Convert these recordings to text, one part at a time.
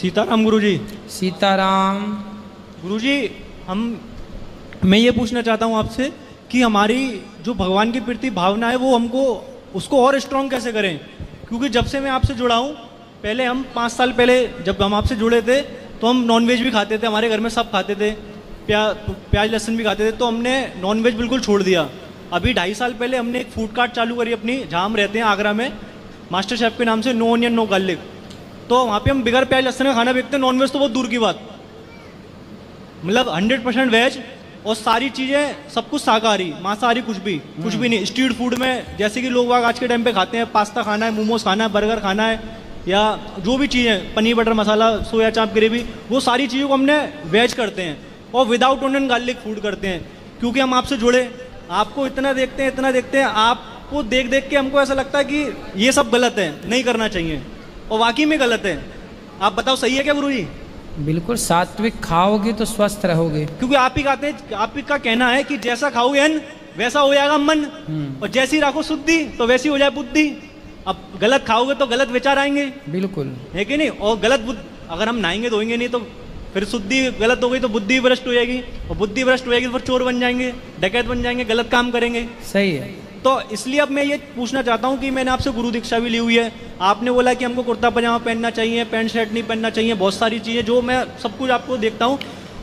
सीताराम गुरुजी। सीताराम। गुरुजी, मैं ये पूछना चाहता हूँ आपसे कि हमारी जो भगवान के प्रति भावना है वो हमको उसको और स्ट्रांग कैसे करें, क्योंकि जब से मैं आपसे जुड़ा हूँ, पहले हम 5 साल पहले जब हम आपसे जुड़े थे तो हम नॉनवेज भी खाते थे, हमारे घर में सब खाते थे, प्याज लहसुन भी खाते थे, तो हमने नॉनवेज बिल्कुल छोड़ दिया। अभी 2.5 साल पहले हमने एक फूड कार्ट चालू करी अपनी, जहाँ हम रहते हैं आगरा में, मास्टर शेफ के नाम से, नो ऑनियन नो गार्लिक। तो वहाँ पे हम बिगर प्याज लहसुन का खाना बेचते हैं, नॉनवेज तो बहुत दूर की बात, मतलब 100% वेज और सारी चीज़ें सब कुछ शाकाहारी, मांसाहारी कुछ भी नहीं। स्ट्रीट फूड में जैसे कि लोग वाग आज के टाइम पे खाते हैं, पास्ता खाना है, मोमोज खाना है, बर्गर खाना है, या जो भी चीज़ें, पनीर बटर मसाला, सोया चाप, ग्रेवी, वो सारी चीज़ों को हमने वेज करते हैं और विदाउट ऑनियन गार्लिक फूड करते हैं। क्योंकि हम आपसे जुड़े, आपको इतना देखते हैं, आपको देख देख के हमको ऐसा लगता है कि ये सब गलत है, नहीं करना चाहिए, और वाकई में गलत है। आप बताओ सही है क्या गुरुजी? बिल्कुल, सात्विक खाओगे तो स्वस्थ रहोगे। क्योंकि आप ही कहते हैं, आप ही का कहना है कि जैसा खाओगे अन्न वैसा हो जाएगा मन, और जैसी रखो शुद्धि तो वैसी हो जाए बुद्धि। अब गलत खाओगे तो गलत विचार आएंगे, बिल्कुल है कि नहीं? और गलत अगर हम नहाएंगे धोएंगे नहीं तो फिर शुद्धि गलत हो गई तो बुद्धि भ्रष्ट हो जाएगी, और बुद्धि भ्रष्ट हो जाएगी तो फिर चोर बन जाएंगे, डकैत बन जाएंगे, गलत काम करेंगे। सही है। तो इसलिए अब मैं ये पूछना चाहता हूँ कि मैंने आपसे गुरु दीक्षा भी ली हुई है, आपने बोला कि हमको कुर्ता पजामा पहनना चाहिए, पैंट शर्ट नहीं पहनना चाहिए, बहुत सारी चीज़ें जो मैं सब कुछ आपको देखता हूँ,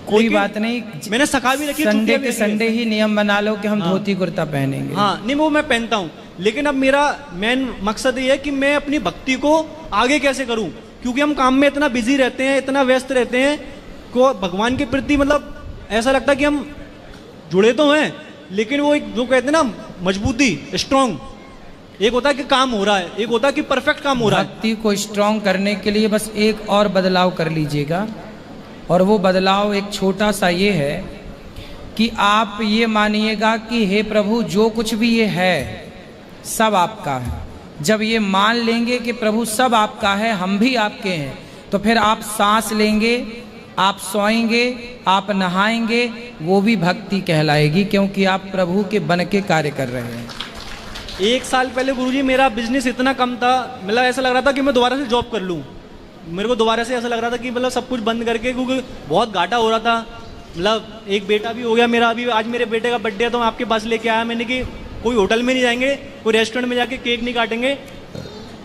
कोई बात नहीं, मैंने सखा भी रखी, संडे के संडे ही नियम बना लो कि हम धोती कुर्ता पहनेंगे। हाँ, नहीं वो मैं पहनता हूँ, लेकिन अब मेरा मेन मकसद ये है कि मैं अपनी भक्ति को आगे कैसे करूँ, क्योंकि हम काम में इतना बिजी रहते हैं, इतना व्यस्त रहते हैं को भगवान के प्रति मतलब ऐसा लगता है कि हम जुड़े तो हैं, लेकिन वो एक जो कहते हैं ना मजबूती, स्ट्रांग, एक होता है कि काम हो रहा है, एक होता है कि परफेक्ट काम हो रहा है। भक्ति को स्ट्रांग करने के लिए बस एक और बदलाव कर लीजिएगा, और वो बदलाव एक छोटा सा ये है कि आप ये मानिएगा कि हे प्रभु, जो कुछ भी ये है सब आपका है। जब ये मान लेंगे कि प्रभु सब आपका है, हम भी आपके हैं, तो फिर आप सांस लेंगे, आप सोएंगे, आप नहाएंगे, वो भी भक्ति कहलाएगी, क्योंकि आप प्रभु के बन के कार्य कर रहे हैं। 1 साल पहले गुरुजी मेरा बिजनेस इतना कम था, मतलब ऐसा लग रहा था कि मैं दोबारा से जॉब कर लूँ, मेरे को दोबारा से ऐसा लग रहा था कि मतलब सब कुछ बंद करके, क्योंकि बहुत घाटा हो रहा था। मतलब एक बेटा भी हो गया मेरा, अभी आज मेरे बेटे का बर्थडे है तो मैं आपके पास लेके आया मैंने कि कोई होटल में नहीं जाएंगे, कोई रेस्टोरेंट में जाके केक नहीं काटेंगे,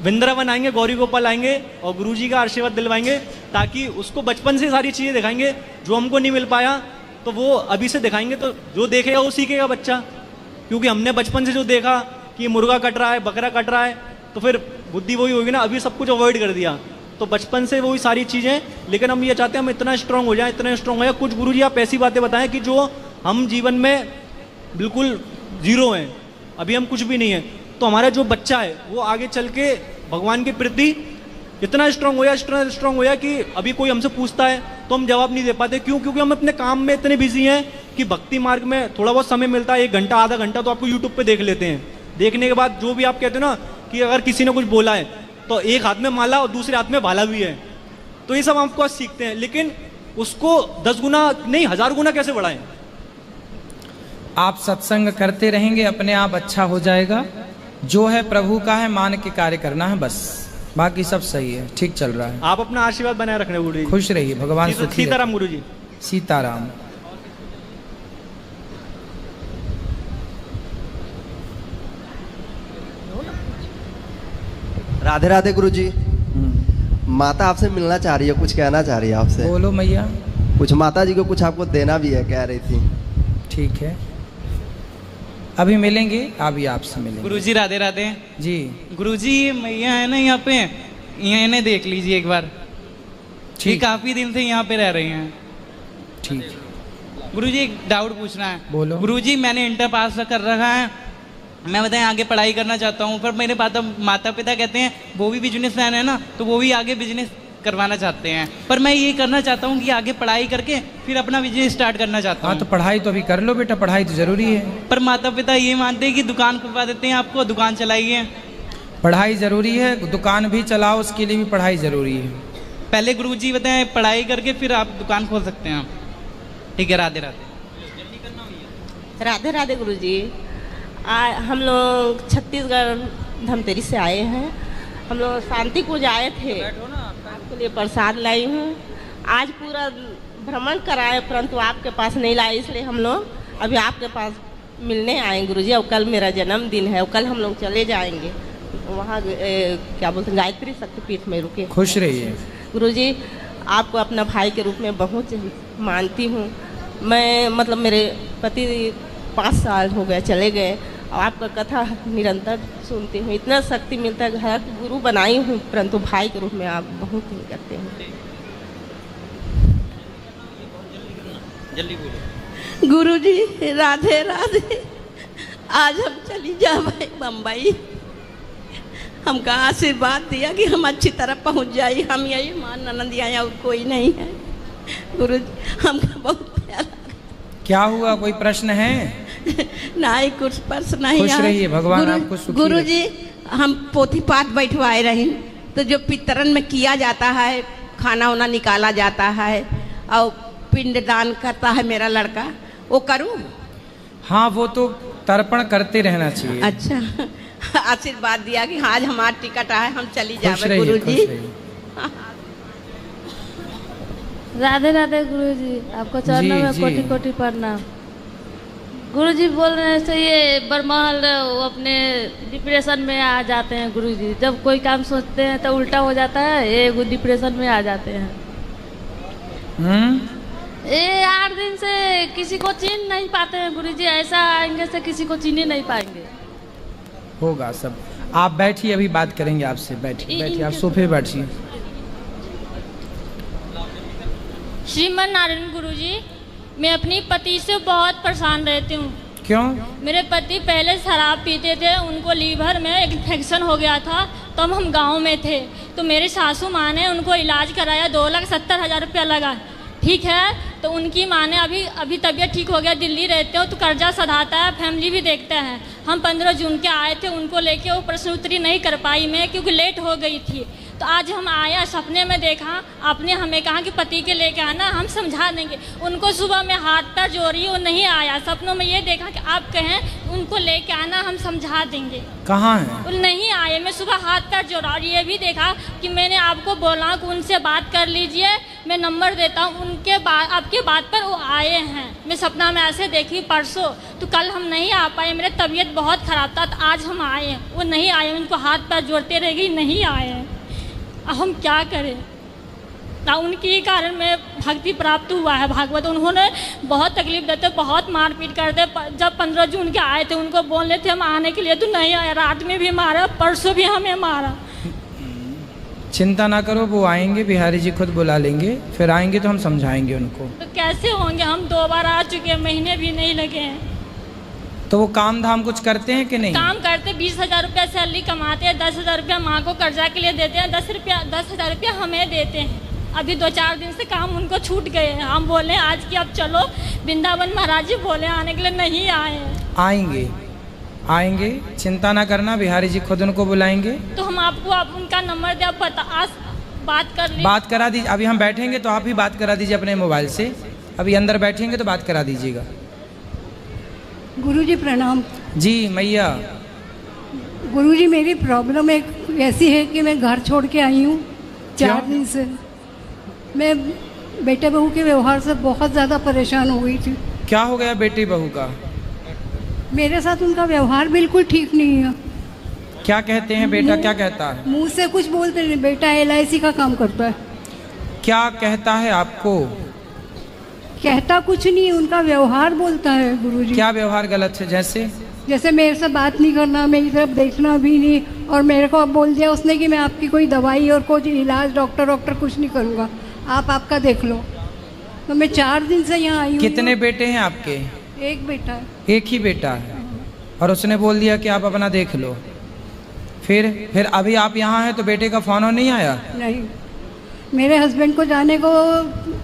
वृंदावन आएंगे, गौरी गोपाल आएंगे और गुरुजी का आशीर्वाद दिलवाएंगे, ताकि उसको बचपन से सारी चीज़ें दिखाएंगे जो हमको नहीं मिल पाया, तो वो अभी से दिखाएंगे, तो जो देखेगा वो सीखेगा बच्चा। क्योंकि हमने बचपन से जो देखा कि मुर्गा कट रहा है, बकरा कट रहा है, तो फिर बुद्धि वही होगी ना, अभी सब कुछ अवॉइड कर दिया, तो बचपन से वही सारी चीज़ें। लेकिन हम ये चाहते हैं हम इतना स्ट्रांग हो जाए, इतना स्ट्रांग हो जाए। कुछ गुरुजी आप ऐसी बातें बताएं कि जो हम जीवन में बिल्कुल जीरो हैं, अभी हम कुछ भी नहीं है, तो हमारा जो बच्चा है वो आगे चल के भगवान के प्रति इतना स्ट्रांग हो जाए कि अभी कोई हमसे पूछता है तो हम जवाब नहीं दे पाते। क्यों? क्योंकि हम अपने काम में इतने बिजी हैं कि भक्ति मार्ग में थोड़ा बहुत समय मिलता है, 1 घंटा आधा घंटा तो आपको यूट्यूब पे देख लेते हैं। देखने के बाद जो भी आप कहते हो ना कि अगर किसी ने कुछ बोला है तो एक हाथ में माला और दूसरे हाथ में भाला भी है, तो ये सब आपको आज सीखते हैं, लेकिन उसको 10 गुना नहीं 1000 गुना कैसे बढ़ाएं? आप सत्संग करते रहेंगे, अपने आप अच्छा हो जाएगा। जो है प्रभु का है, मान के कार्य करना है बस, बाकी सब सही है, ठीक चल रहा है। आप अपना आशीर्वाद बनाए रखने गुरु जी। खुश रहिए, भगवान सुखी। सीताराम गुरु जी। सीताराम। राधे राधे गुरु जी। माता आपसे मिलना चाह रही है, कुछ कहना चाह रही है आपसे। बोलो मैया। कुछ माता जी को कुछ आपको देना भी है, कह रही थी। ठीक है, अभी मिलेंगे, अभी आपसे मिलेंगे। गुरुजी राधे राधे जी। गुरुजी मैया है ना यहाँ पे, इन्हें देख लीजिए एक बार, ठीक, काफी दिन से यहाँ पे रह रही हैं। ठीक। गुरुजी एक डाउट पूछना है। बोलो। गुरुजी मैंने इंटर पास कर रखा है, मैं बताएं आगे पढ़ाई करना चाहता हूँ, पर मेरे माता पिता कहते हैं वो भी बिजनेसमैन है ना, तो वो भी आगे बिजनेस करवाना चाहते हैं, पर मैं ये करना चाहता हूँ कि आगे पढ़ाई करके फिर अपना बिजनेस स्टार्ट करना चाहता हूँ। हाँ, तो पढ़ाई तो अभी कर लो बेटा, पढ़ाई तो जरूरी है। पर माता पिता ये मानते हैं कि दुकान खुलवा देते हैं, आपको दुकान चलाइए। पढ़ाई जरूरी है, दुकान भी चलाओ, उसके लिए भी पढ़ाई जरूरी है। पहले गुरुजी बताएं पढ़ाई करके फिर आप दुकान खोल सकते हैं। ठीक है, राधे राधे। राधे राधे गुरुजी। हम लोग छत्तीसगढ़ धमतरी से आए हैं, हम लोग शांति कुंज आए थे। के लिए प्रसाद लाई हूँ। आज पूरा भ्रमण कराए परंतु आपके पास नहीं लाए, इसलिए हम लोग अभी आपके पास मिलने आए गुरुजी। और कल मेरा जन्मदिन है और कल हम लोग चले जाएंगे वहाँ क्या बोलते हैं गायत्री शक्तिपीठ में रुके। खुश रहिए गुरुजी, आपको अपना भाई के रूप में बहुत मानती हूँ मैं। मतलब मेरे पति 5 साल हो गए चले गए और आपका कथा निरंतर सुनती हूँ। इतना शक्ति मिलता है, घर की गुरु बनाई हूँ परंतु भाई के रूप में आप बहुत ही करते हैं। जल्दी बोलो। गुरुजी राधे राधे। आज हम चली जा भाई बम्बई, हमका आशीर्वाद दिया कि हम अच्छी तरह पहुंच जाए। हम यही मान ननद आया और कोई नहीं है। गुरुजी हमका बहुत प्यारा। क्या हुआ, कोई प्रश्न है? नहीं कुछ प्रश्न नहीं। खुश रहिए, भगवान आपको सुखी गुरुजी हम पोथी पाठ बैठवाए रहे तो जो पितरन में किया जाता है, खाना वाना निकाला जाता है और पिंडदान करता है मेरा लड़का, वो करूं? हाँ, वो तो तर्पण करते रहना चाहिए। अच्छा, आशीर्वाद दिया कि आज हमारा टिकट आए, हम चली खुश जावे रहिए, गुरुजी। खुश रहिए। राधे राधे गुरुजी, आपको चरणों में जी। कोटि कोटि प्रणाम। गुरुजी बोल रहे हैं से ये बरमहल वो अपने डिप्रेशन में आ जाते हैं गुरुजी। जब कोई काम सोचते हैं तो उल्टा हो जाता है, ये डिप्रेशन में आ जाते हैं। ये 8 दिन से किसी को चीन नहीं पाते हैं गुरुजी। ऐसा आएंगे से किसी को चीन ही नहीं पाएंगे। होगा सब। आप बैठिए, अभी बात करेंगे आपसे। बैठिए बैठिए, आप सोफे बैठिए। श्रीमन नारायण गुरुजी, मैं अपनी पति से बहुत परेशान रहती हूँ। क्यों? मेरे पति पहले शराब पीते थे, उनको लीवर में इन्फेक्शन हो गया था, तब हम गांव में थे तो मेरी सासू माँ ने उनको इलाज कराया, 2,70,000 रुपया लगा। ठीक है, तो उनकी माँ ने अभी तबीयत ठीक हो गया, दिल्ली रहते हो तो कर्जा सधाता है, फैमिली भी देखते हैं। हम 15 जून के आए थे, उनको लेके वो प्रश्न उत्तरी नहीं कर पाई मैं क्योंकि लेट हो गई थी। तो आज हम आया, सपने में देखा, आपने हमें कहा कि पति के लेके आना, हम समझा देंगे। उनको सुबह में हाथ पैर जोड़ी, वो नहीं आया। सपनों में ये देखा कि आप कहें उनको लेके आना, हम समझा देंगे। कहाँ है? वो नहीं आए। मैं सुबह हाथ पैर जोड़ा और ये भी देखा कि मैंने आपको बोला कि उनसे बात कर लीजिए, मैं नंबर देता हूँ। उनके बाद आपके बात पर वो आए हैं। मैं सपना में ऐसे देखी परसों, तो कल हम नहीं आ पाए, मेरी तबीयत बहुत ख़राब था, तो आज हम आए। वो नहीं आए, उनको हाथ पैर जोड़ते रह गई, नहीं आए। अब हम क्या करें? ना उनके ही कारण में भक्ति प्राप्त हुआ है भागवत। उन्होंने बहुत तकलीफ देते, बहुत मारपीट करते। जब 15 जून के आए थे, उनको बोल रहे थे हम आने के लिए, तो नहीं आया। रात में भी मारा, परसों भी हमें मारा। चिंता ना करो, वो आएंगे, बिहारी जी खुद बुला लेंगे, फिर आएंगे तो हम समझाएंगे उनको। तो कैसे होंगे? हम 2 बार आ चुके हैं, महीने भी नहीं लगे हैं। तो वो काम धाम कुछ करते हैं कि नहीं? काम करते, 20,000 रुपया सैलरी कमाते हैं, 10,000 रुपया माँ को कर्जा के लिए देते हैं, 10,000 रुपया हमें देते हैं। अभी 2-4 दिन से काम उनको छूट गए हैं। हम बोले आज कि अब चलो वृंदावन, महाराज जी बोले आने के लिए, नहीं आए। आएंगे आएंगे, चिंता ना करना, बिहारी जी खुद उनको बुलाएंगे। तो हम आपको उनका नंबर दे, आप आज बात कर लीजिए। बात करा दीजिए। अभी हम बैठेंगे तो आप ही बात करा दीजिए अपने मोबाइल से। अभी अंदर बैठेंगे तो बात करा दीजिएगा। गुरुजी प्रणाम। जी मैया। गुरुजी मेरी प्रॉब्लम एक ऐसी है कि मैं घर छोड़ के आई हूँ 4 दिन से। मैं बेटे बहू के व्यवहार से बहुत ज़्यादा परेशान हो गई थी। क्या हो गया बेटी बहू का? मेरे साथ उनका व्यवहार बिल्कुल ठीक नहीं है। क्या कहते हैं बेटा, क्या कहता है? मुंह से कुछ बोलते नहीं। बेटा LIC का काम करता है। क्या कहता है आपको? कहता कुछ नहीं, उनका व्यवहार बोलता है गुरुजी। क्या व्यवहार गलत है? जैसे मेरे से बात नहीं करना, मेरी तरफ देखना भी नहीं, और मेरे को अब बोल दिया उसने कि मैं आपकी कोई दवाई और कोई इलाज डॉक्टर कुछ नहीं करूँगा, आप आपका देख लो। तो मैं 4 दिन से यहाँ आई हूँ। कितने बेटे हैं आपके? एक बेटा है। एक ही बेटा है, और उसने बोल दिया कि आप अपना देख लो। फिर अभी आप यहाँ हैं तो बेटे का फोन नहीं आया? नहीं, मेरे हस्बैंड को जाने को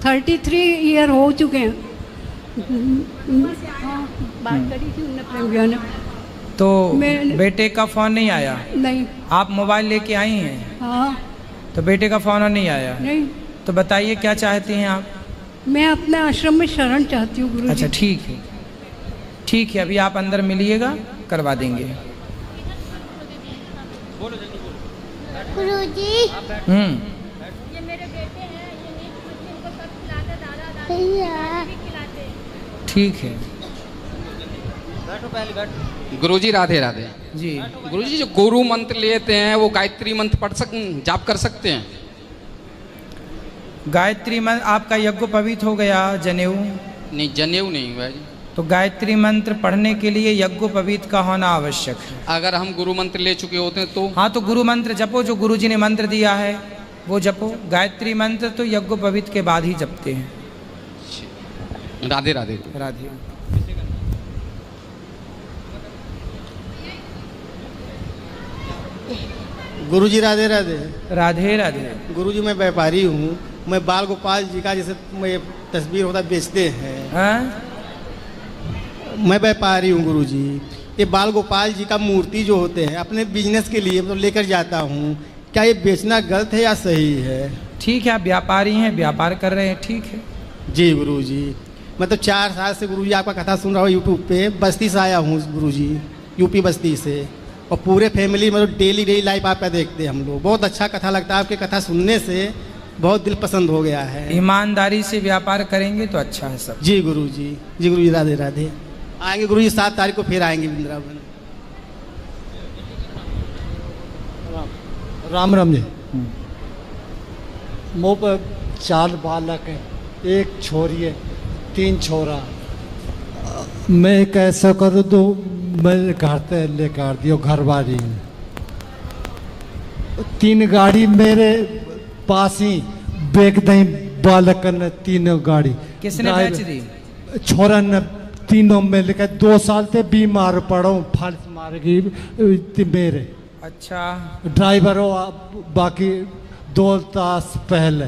33 ईयर हो चुके हैं। बात करी थी उन्होंने, प्रेम भैया ने। तो बेटे का फोन नहीं आया? नहीं। आप मोबाइल लेके आई हैं? हाँ। तो बेटे का फोन नहीं आया? नहीं। तो बताइए क्या चाहती हैं आप? मैं अपने आश्रम में शरण चाहती हूँ गुरुजी। अच्छा ठीक है, ठीक है, अभी आप अंदर मिलिएगा, करवा देंगे। गुरुजी, ये मेरे ठीक है बैठो, पहले बैठो। गुरुजी राधे राधे जी। गुरुजी, जो गुरु मंत्र लेते हैं वो गायत्री मंत्र जाप कर सकते हैं? गायत्री मंत्र आपका यज्ञोपवीत हो गया, जनेऊ? नहीं, जनेऊ नहीं हुआ जी। तो गायत्री मंत्र पढ़ने के लिए यज्ञोपवीत का होना आवश्यक है। अगर हम गुरु मंत्र ले चुके होते हैं तो? हाँ, तो गुरु मंत्र जपो, जो गुरुजी ने मंत्र दिया है वो जपो। गायत्री मंत्र तो यज्ञोपवीत के बाद ही जपते हैं। राधे राधे राधे। गुरुजी राधे राधे। राधे राधे। गुरुजी, मैं व्यापारी हूँ। मैं बाल गोपाल जी का जैसे मैं तस्वीर होता बेचते हैं। मैं व्यापारी हूँ गुरुजी। ये बाल गोपाल जी का मूर्ति जो होते हैं अपने बिजनेस के लिए मतलब लेकर जाता हूँ। क्या ये बेचना गलत है या सही है? ठीक है, आप व्यापारी हैं, व्यापार कर रहे हैं, ठीक है। जी गुरुजी, मैं तो 4 साल से गुरुजी आपका कथा सुन रहा हूँ यूट्यूब पे। बस्ती से आया हूँ गुरुजी, यूपी बस्ती से, और पूरे फैमिली मतलब डेली लाइफ आपका देखते हैं हम लोग। बहुत अच्छा कथा लगता है, आपके कथा सुनने से बहुत दिल पसंद हो गया है। ईमानदारी से व्यापार करेंगे तो अच्छा है सब। जी गुरुजी। जी गुरुजी, राधे राधे। आएंगे गुरुजी, 7 तारीख को फिर आएंगे वृंदावन। राम राम जी। मुँह पर 4 बालक है, 1 छोरी है, 3 छोरा। मैं कैसा कर दूँ? मैं घर से लेकर दियो, घर वाली 3 गाड़ी मेरे पास ही बेच दई बालक ने। 3 गाड़ी किसने बेच दी? छोरा ने। तीनों में लेकर 2 साल से बीमार पड़ो, फांस मार गई मेरे। अच्छा। ड्राइवर हो बाकी 2 तास पहले।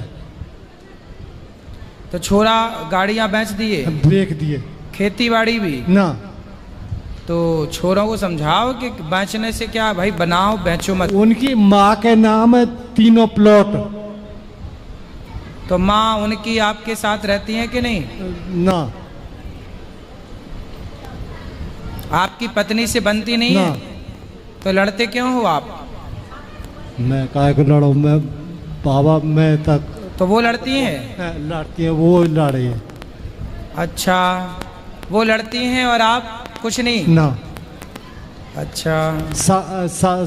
तो छोरा गाड़ियां बेच दिए? बेच दिए। खेती बाड़ी भी ना। तो छोरों को समझाओ कि बेचने से क्या भाई, बनाओ, बेचो मत। उनकी माँ के नाम है 3 प्लॉट। तो माँ उनकी आपके साथ रहती है कि नहीं? ना। आपकी पत्नी से बनती नहीं है? तो लड़ते क्यों हो आप? मैं काहे को लड़ो? मैं बाबा मैं तक। तो वो लड़ती हैं? लड़ती हैं, वो लड़े हैं। अच्छा, वो लड़ती हैं और आप कुछ नहीं? ना। अच्छा।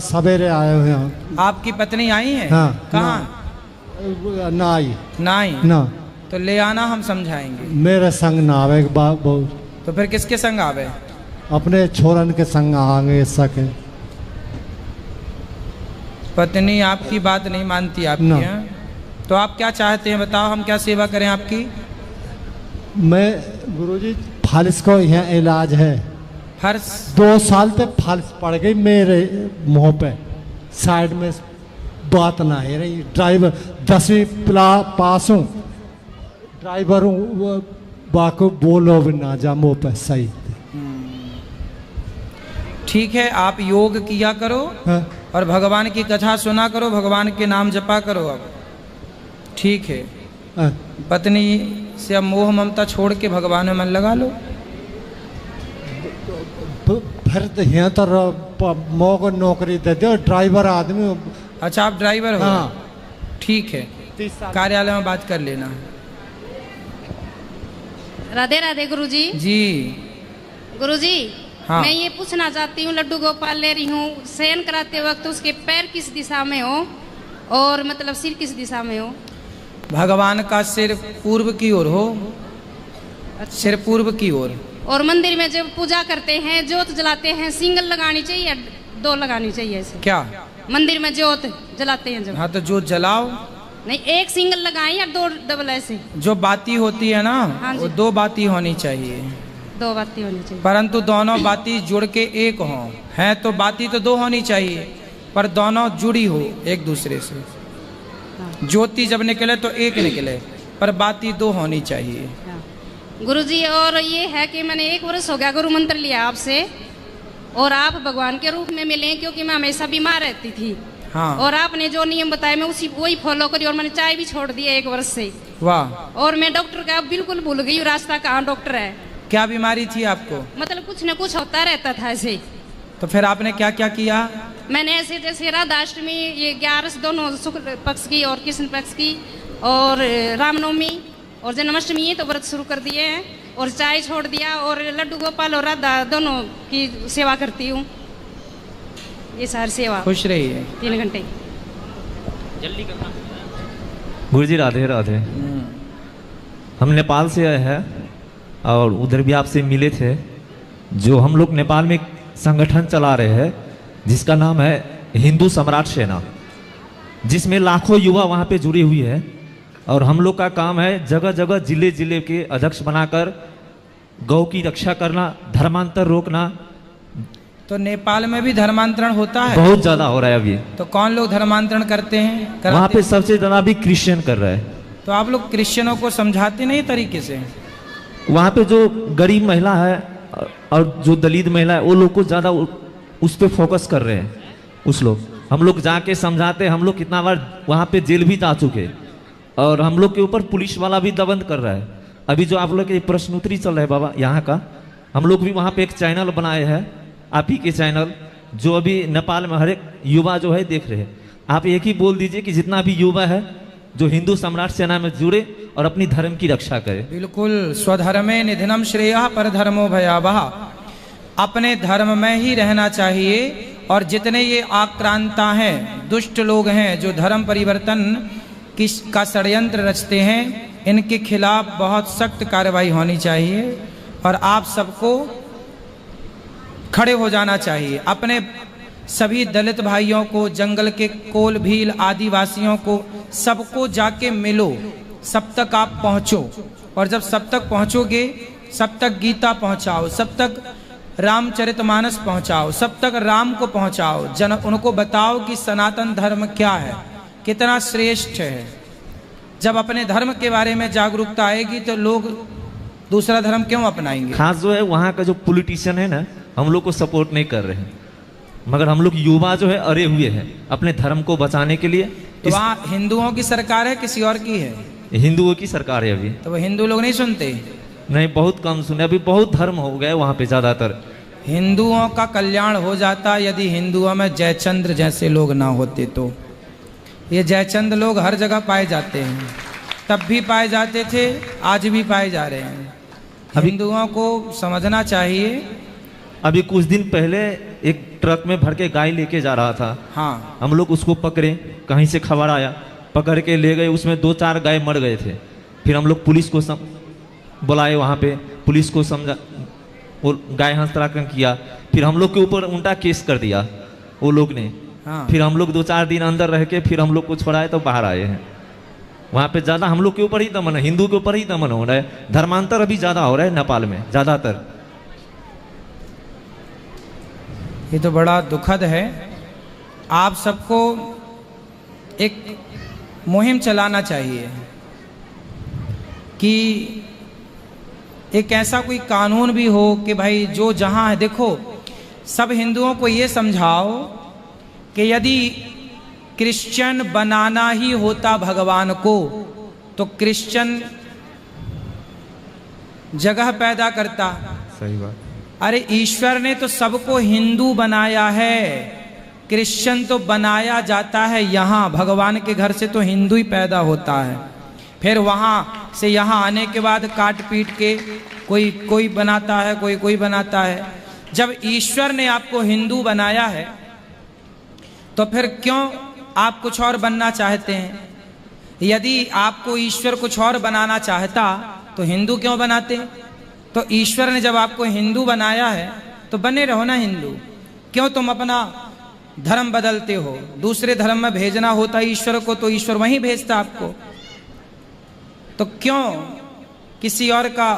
सवेरे आए हुए हैं। आपकी पत्नी आई है? हाँ। कहाँ? ना आई। ना आई? ना। तो ले आना, हम समझाएंगे। मेरे संग ना आवे बाबू। तो फिर किसके संग आवे? अपने छोरन के संग आएंगे सके। पत्नी आपकी बात नहीं मानती आपकी? है? तो आप क्या चाहते हैं बताओ, हम क्या सेवा करें आपकी? मैं गुरुजी फालिस को यहाँ इलाज है। फर्श 2 साल तक फालिस पड़ गई मेरे मुंह पे, साइड में बात ना है रही। ड्राइवर 10वीं पास हूँ, ड्राइवर हूँ, बाको बोलो भी ना जा मुँह पे सही। ठीक है, आप योग किया करो। हाँ? और भगवान की कथा सुना करो, भगवान के नाम जपा करो। अब ठीक है। हाँ? पत्नी से अब मोह ममता छोड़ के भगवान में मन लगा लो। फिर तो यहाँ तो मो को नौकरी दे दो, ड्राइवर आदमी। अच्छा, आप ड्राइवर हो? हाँ। ठीक है, कार्यालय में बात कर लेना। राधे राधे गुरुजी। जी। गुरुजी, हाँ। मैं ये पूछना चाहती हूँ, लड्डू गोपाल ले रही हूँ, शयन कराते वक्त उसके पैर किस दिशा में हो और मतलब सिर किस दिशा में हो? भगवान का सिर पूर्व की ओर हो। सिर पूर्व की ओर। और मंदिर में जब पूजा करते हैं, ज्योत जलाते हैं, सिंगल लगानी चाहिए या 2 लगानी चाहिए? ऐसे क्या मंदिर में ज्योत जलाते हैं जब? हाँ, तो ज्योत जलाओ। नहीं, 1 सिंगल लगाएं या 2 डबल? ऐसे जो बाती होती है ना, हाँ वो 2 बाती होनी चाहिए। 2 बाती होनी चाहिए, परंतु दोनों बाती जुड़ के एक हो। है तो बाती तो 2 होनी चाहिए, पर दोनों जुड़ी हो एक दूसरे से। ज्योति जब निकले तो एक निकले, पर बाती 2 होनी चाहिए। गुरुजी, और ये है कि मैंने 1 वर्ष हो गया गुरु मंत्र लिया आपसे, और आप भगवान के रूप में मिले, क्योंकि मैं हमेशा बीमार रहती थी। हाँ। और आपने जो नियम बताए मैं वही फॉलो करी, और मैंने चाय भी छोड़ दिया 1 वर्ष से। वाह। और मैं डॉक्टर का बिल्कुल भूल गई, रास्ता कहाँ डॉक्टर है। क्या बीमारी थी आपको? मतलब कुछ न कुछ होता रहता था ऐसे। तो फिर आपने क्या क्या किया? मैंने ऐसे जैसे राधाष्टमी, ये 11 दोनों शुक्ल पक्ष की और कृष्ण पक्ष की, और रामनवमी और जन्माष्टमी है तो व्रत शुरू कर दिए हैं और चाय छोड़ दिया और लड्डू गोपाल और राधा दोनों की सेवा करती हूँ। ये सारी सेवा। खुश रहिए। 3 घंटे जल्दी करना। गुरुजी राधे राधे। हम नेपाल से आए हैं और उधर भी आपसे मिले थे। जो हम लोग नेपाल में एक संगठन चला रहे हैं जिसका नाम है हिंदू सम्राट सेना, जिसमें लाखों युवा वहाँ पे जुड़े हुए हैं। और हम लोग का काम है जगह जगह जिले जिले के अध्यक्ष बनाकर गौ की रक्षा करना, धर्मांतर रोकना। तो नेपाल में भी धर्मांतरण होता है? बहुत ज्यादा हो रहा है अभी। तो कौन लोग धर्मांतरण करते हैं? वहाँ पे सबसे ज्यादा अभी क्रिश्चियन कर रहे हैं। तो आप लोग क्रिश्चियनों को समझाते नहीं तरीके से? वहाँ पे जो गरीब महिला है और जो दलित महिला है वो लोग को ज्यादा उस पर फोकस कर रहे हैं। उस लोग हम लोग जाके समझाते। हम लोग कितना बार वहाँ पे जेल भी जा चुके और हम लोग के ऊपर पुलिस वाला भी दबंद कर रहा है। अभी जो आप लोग के प्रश्नोत्तरी चल रहा है बाबा यहाँ का, हम लोग भी वहाँ पे एक चैनल बनाए हैं, आप ही के चैनल, जो अभी नेपाल में हर एक युवा जो है देख रहे हैं। आप एक ही बोल दीजिए कि जितना भी युवा है जो हिंदू सम्राट सेना में जुड़े और अपनी धर्म की रक्षा करे। बिल्कुल। स्वधर्मे निधनम श्रेयः परधर्मो भयावह। अपने धर्म में ही रहना चाहिए। और जितने ये आक्रांता हैं, दुष्ट लोग हैं जो धर्म परिवर्तन का षड्यंत्र रचते हैं, इनके खिलाफ बहुत सख्त कार्रवाई होनी चाहिए और आप सबको खड़े हो जाना चाहिए। अपने सभी दलित भाइयों को, जंगल के कोल भील आदिवासियों को, सबको जाके मिलो, सब तक आप पहुंचो। और जब सब तक पहुंचोगे, सब तक गीता पहुंचाओ, सब तक रामचरितमानस पहुंचाओ, सब तक राम को पहुंचाओ। उनको बताओ कि सनातन धर्म क्या है, कितना श्रेष्ठ है। जब अपने धर्म के बारे में जागरूकता आएगी तो लोग दूसरा धर्म क्यों अपनाएंगे? खास जो है वहाँ का जो पॉलिटिशियन है ना, हम लोग को सपोर्ट नहीं कर रहे हैं, मगर हम लोग युवा जो है अरे हुए हैं अपने धर्म को बचाने के लिए। तो वहाँ हिंदुओं की सरकार है किसी और की है? हिंदुओं की सरकार है अभी। तो वो हिंदू लोग नहीं सुनते? नहीं, बहुत कम सुने। अभी बहुत धर्म हो गए वहाँ पे ज्यादातर। हिंदुओं का कल्याण हो जाता यदि हिंदुओं में जयचंद्र जैसे लोग ना होते। तो ये जयचंद्र लोग हर जगह पाए जाते हैं, तब भी पाए जाते थे, आज भी पाए जा रहे हैं। हिंदुओं को समझना चाहिए। अभी कुछ दिन पहले एक ट्रक में भर के गाय लेके जा रहा था। हाँ। हम लोग उसको पकड़े, कहीं से खबर आया, पकड़ के ले गए। उसमें 2-4 गाय मर गए थे। फिर हम लोग पुलिस को बुलाए, वहाँ पे पुलिस को समझा, वो गाय हस्तांतरण किया। फिर हम लोग के ऊपर उल्टा केस कर दिया वो लोग ने। हाँ। फिर हम लोग 2-4 दिन अंदर रह के फिर हम लोग को छोड़ाए तो बाहर आए हैं। वहाँ पे ज़्यादा हम लोग के ऊपर ही दमन है, हिंदू के ऊपर ही दमन हो रहा है। धर्मांतर अभी ज़्यादा हो रहा है नेपाल में ज़्यादातर। ये तो बड़ा दुखद है। आप सबको एक मुहिम चलाना चाहिए कि एक ऐसा कोई कानून भी हो कि भाई जो जहाँ है, देखो सब हिंदुओं को ये समझाओ कि यदि क्रिश्चियन बनाना ही होता भगवान को तो क्रिश्चियन जगह पैदा करता। सही बात। अरे ईश्वर ने तो सबको हिंदू बनाया है, क्रिश्चियन तो बनाया जाता है यहाँ। भगवान के घर से तो हिंदू ही पैदा होता है, फिर वहाँ से यहाँ आने के बाद काट पीट के कोई बनाता है, कोई बनाता है। जब ईश्वर ने आपको हिंदू बनाया है तो फिर क्यों आप कुछ और बनना चाहते हैं? यदि आपको ईश्वर कुछ और बनाना चाहता तो हिंदू क्यों बनाते? तो ईश्वर ने जब आपको हिंदू बनाया है तो बने रहो ना हिंदू। क्यों तुम अपना धर्म बदलते हो? दूसरे धर्म में भेजना होता ईश्वर को तो ईश्वर वहीं भेजता आपको। तो क्यों किसी और का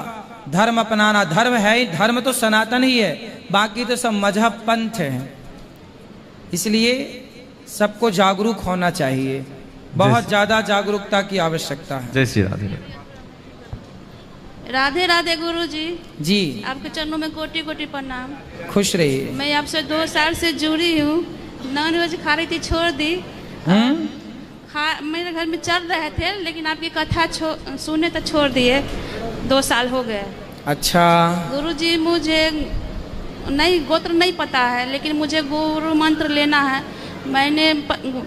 धर्म अपनाना? धर्म है, धर्म तो सनातन ही है, बाकी तो सब मजहब पंथ हैं। इसलिए सबको जागरूक होना चाहिए, बहुत ज्यादा जागरूकता की आवश्यकता है। जय श्री राधे। राधे राधे गुरु जी। जी, आपके चरणों में कोटि कोटि प्रणाम। खुश रहिए। मैं आपसे 2 साल से जुड़ी हूँ। नॉनवेज खा रही थी, छोड़ दी। मेरे घर में चल रहे थे, लेकिन आपकी कथा सुने तो छोड़ दिए। 2 साल हो गए। अच्छा गुरु जी, मुझे नहीं गोत्र नहीं पता है, लेकिन मुझे गुरु मंत्र लेना है। मैंने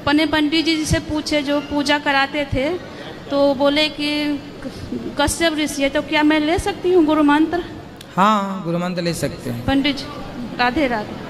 पने पंडित जी से पूछे जो पूजा कराते थे, तो बोले कि कश्यप ऋषि है, तो क्या मैं ले सकती हूँ गुरु मंत्र? हाँ, गुरु मंत्र ले सकते हैं। पंडित जी, राधे राधे।